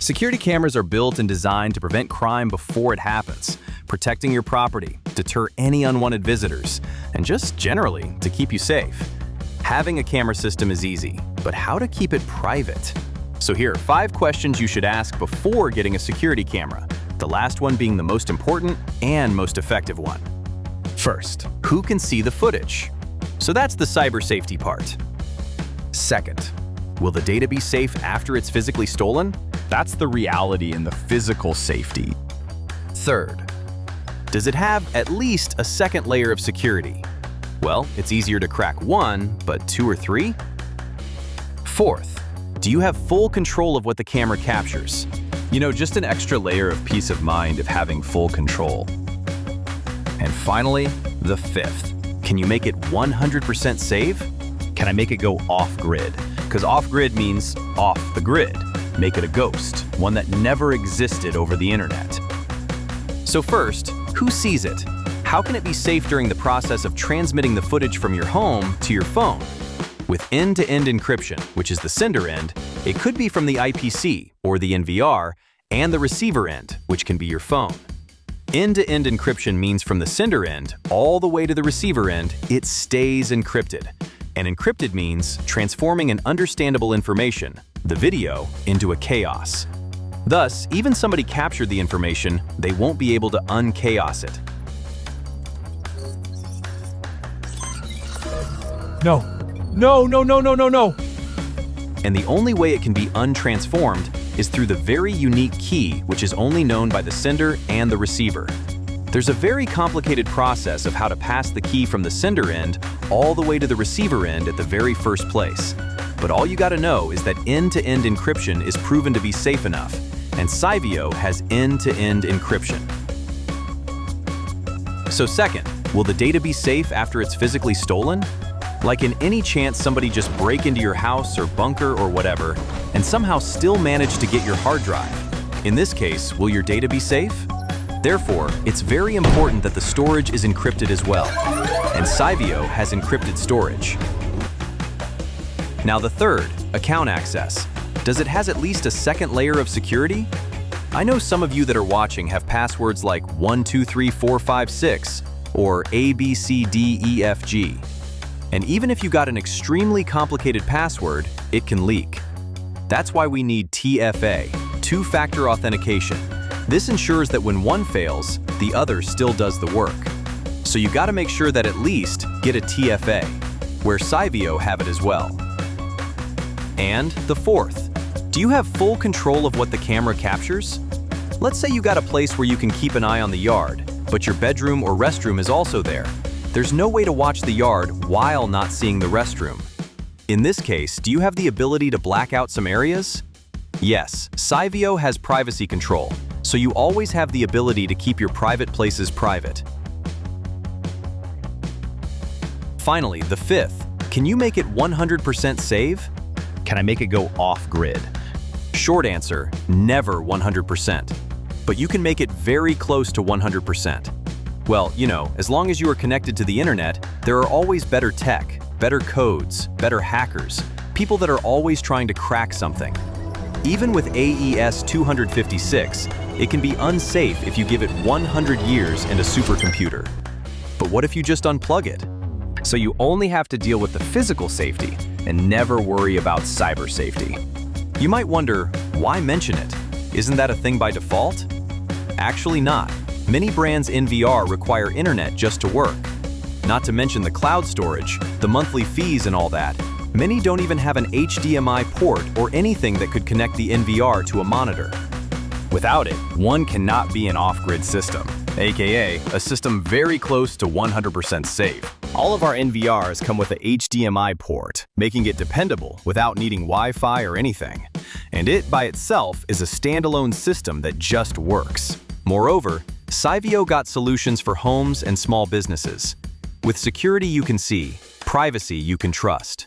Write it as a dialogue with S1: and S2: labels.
S1: Security cameras are built and designed to prevent crime before it happens, protecting your property, deter any unwanted visitors, and just generally to keep you safe. Having a camera system is easy, but how to keep it private? So here are 5 questions you should ask before getting a security camera, the last one being the most important and most effective one. First, who can see the footage? So that's the cyber safety part. Second, will the data be safe after it's physically stolen?
S2: That's the reality in the physical safety.
S1: Third, does it have at least a second layer of security? Well, it's easier to crack 1, but 2 or 3? Fourth, do you have full control of what the camera captures?
S2: Just an extra layer of peace of mind of having full control.
S1: And finally, the 5th, can you make it 100% safe?
S2: Can I make it go off-grid?
S1: Because off-grid means off the grid. Make it a ghost, one that never existed over the internet. So first, who sees it? How can it be safe during the process of transmitting the footage from your home to your phone? With end-to-end encryption, which is the sender end, it could be from the IPC, or the NVR, and the receiver end, which can be your phone. End-to-end encryption means from the sender end all the way to the receiver end, it stays encrypted. And encrypted means transforming an understandable information, the video, into a chaos. Thus, even somebody captured the information, they won't be able to unchaos it.
S3: No. No, no, no, no, no, no.
S1: And the only way it can be untransformed is through the very unique key, which is only known by the sender and the receiver. There's a very complicated process of how to pass the key from the sender end all the way to the receiver end at the very first place. But all you gotta know is that end-to-end encryption is proven to be safe enough, and CYVIO has end-to-end encryption. So second, will the data be safe after it's physically stolen? Like in any chance somebody just break into your house or bunker or whatever, and somehow still manage to get your hard drive. In this case, will your data be safe? Therefore, it's very important that the storage is encrypted as well, and CYVIO has encrypted storage. Now the third, account access. Does it has at least a second layer of security? I know some of you that are watching have passwords like 123456 or ABCDEFG. And even if you got an extremely complicated password, it can leak. That's why we need TFA, two-factor authentication. This ensures that when one fails, the other still does the work. So you gotta make sure that at least get a TFA, where CYVIO have it as well. And the fourth, do you have full control of what the camera captures? Let's say you got a place where you can keep an eye on the yard, but your bedroom or restroom is also there. There's no way to watch the yard while not seeing the restroom. In this case, do you have the ability to black out some areas? Yes, CYVIO has privacy control, so you always have the ability to keep your private places private. Finally, the 5th, can you make it 100% safe?
S2: Can I make it go off-grid?
S1: Short answer, never 100%. But you can make it very close to 100%. Well, as long as you are connected to the internet, there are always better tech, better codes, better hackers, people that are always trying to crack something. Even with AES 256, it can be unsafe if you give it 100 years and a supercomputer. But what if you just unplug it?
S2: So you only have to deal with the physical safety and never worry about cyber safety.
S1: You might wonder, why mention it? Isn't that a thing by default? Actually not. Many brands in VR require internet just to work. Not to mention the cloud storage, the monthly fees and all that. Many don't even have an HDMI port or anything that could connect the NVR to a monitor.
S2: Without it, one cannot be an off-grid system, aka a system very close to 100% safe. All of our NVRs come with a HDMI port, making it dependable without needing Wi-Fi or anything. And it by itself is a standalone system that just works.
S1: Moreover, CYVIO got solutions for homes and small businesses. With security you can see, privacy you can trust.